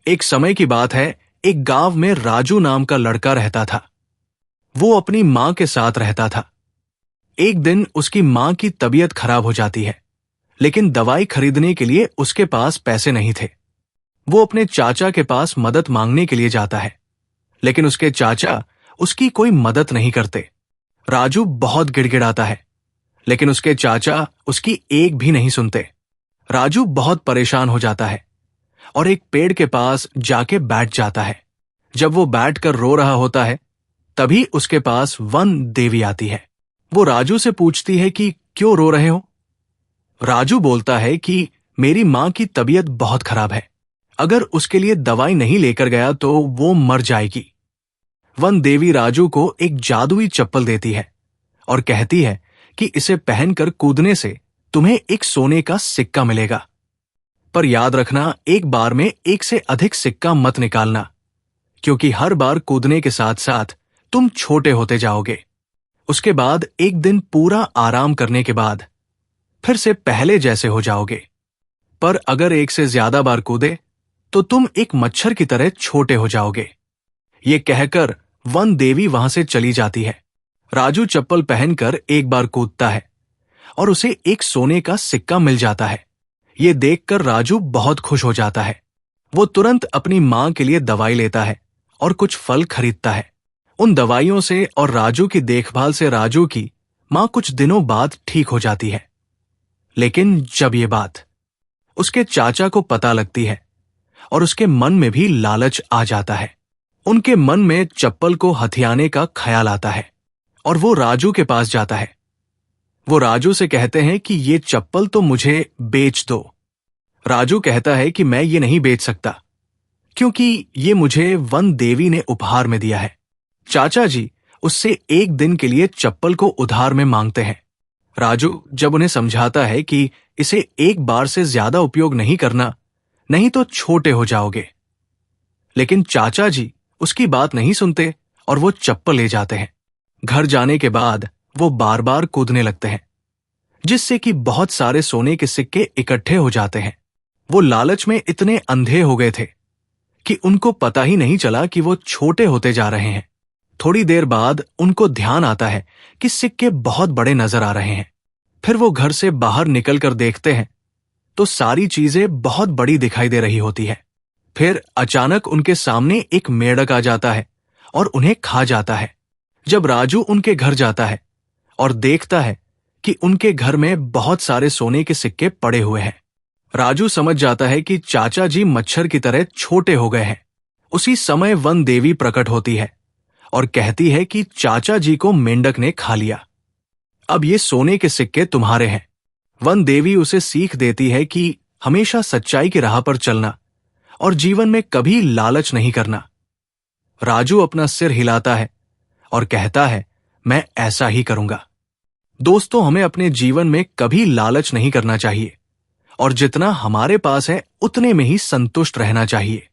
एक समय की बात है, एक गांव में राजू नाम का लड़का रहता था। वो अपनी मां के साथ रहता था। एक दिन उसकी मां की तबीयत खराब हो जाती है, लेकिन दवाई खरीदने के लिए उसके पास पैसे नहीं थे। वो अपने चाचा के पास मदद मांगने के लिए जाता है, लेकिन उसके चाचा उसकी कोई मदद नहीं करते। राजू बहुत गिड़गिड़ाता है, लेकिन उसके चाचा उसकी एक भी नहीं सुनते। राजू बहुत परेशान हो जाता है और एक पेड़ के पास जाके बैठ जाता है। जब वो बैठकर रो रहा होता है, तभी उसके पास वन देवी आती है। वो राजू से पूछती है कि क्यों रो रहे हो। राजू बोलता है कि मेरी मां की तबीयत बहुत खराब है, अगर उसके लिए दवाई नहीं लेकर गया तो वो मर जाएगी। वन देवी राजू को एक जादुई चप्पल देती है और कहती है कि इसे पहनकर कूदने से तुम्हें एक सोने का सिक्का मिलेगा। पर याद रखना, एक बार में एक से अधिक सिक्का मत निकालना, क्योंकि हर बार कूदने के साथ साथ तुम छोटे होते जाओगे। उसके बाद एक दिन पूरा आराम करने के बाद फिर से पहले जैसे हो जाओगे। पर अगर एक से ज्यादा बार कूदे तो तुम एक मच्छर की तरह छोटे हो जाओगे। ये कहकर वन देवी वहां से चली जाती है। राजू चप्पल पहनकर एक बार कूदता है और उसे एक सोने का सिक्का मिल जाता है। ये देखकर राजू बहुत खुश हो जाता है। वो तुरंत अपनी मां के लिए दवाई लेता है और कुछ फल खरीदता है। उन दवाइयों से और राजू की देखभाल से राजू की मां कुछ दिनों बाद ठीक हो जाती है। लेकिन जब ये बात उसके चाचा को पता लगती है और उसके मन में भी लालच आ जाता है। उनके मन में चप्पल को हथियाने का ख्याल आता है और वो राजू के पास जाता है। वो राजू से कहते हैं कि ये चप्पल तो मुझे बेच दो। राजू कहता है कि मैं ये नहीं बेच सकता, क्योंकि ये मुझे वन देवी ने उपहार में दिया है। चाचा जी उससे एक दिन के लिए चप्पल को उधार में मांगते हैं। राजू जब उन्हें समझाता है कि इसे एक बार से ज्यादा उपयोग नहीं करना, नहीं तो छोटे हो जाओगे, लेकिन चाचा जी उसकी बात नहीं सुनते और वो चप्पल ले जाते हैं। घर जाने के बाद वो बार बार कूदने लगते हैं, जिससे कि बहुत सारे सोने के सिक्के इकट्ठे हो जाते हैं। वो लालच में इतने अंधे हो गए थे कि उनको पता ही नहीं चला कि वो छोटे होते जा रहे हैं। थोड़ी देर बाद उनको ध्यान आता है कि सिक्के बहुत बड़े नजर आ रहे हैं। फिर वो घर से बाहर निकलकर देखते हैं तो सारी चीजें बहुत बड़ी दिखाई दे रही होती है। फिर अचानक उनके सामने एक मेंढक आ जाता है और उन्हें खा जाता है। जब राजू उनके घर जाता है और देखता है कि उनके घर में बहुत सारे सोने के सिक्के पड़े हुए हैं, राजू समझ जाता है कि चाचा जी मच्छर की तरह छोटे हो गए हैं। उसी समय वन देवी प्रकट होती है और कहती है कि चाचा जी को मेंढक ने खा लिया, अब ये सोने के सिक्के तुम्हारे हैं। वन देवी उसे सीख देती है कि हमेशा सच्चाई की राह पर चलना और जीवन में कभी लालच नहीं करना। राजू अपना सिर हिलाता है और कहता है, मैं ऐसा ही करूंगा। दोस्तों, हमें अपने जीवन में कभी लालच नहीं करना चाहिए और जितना हमारे पास है उतने में ही संतुष्ट रहना चाहिए।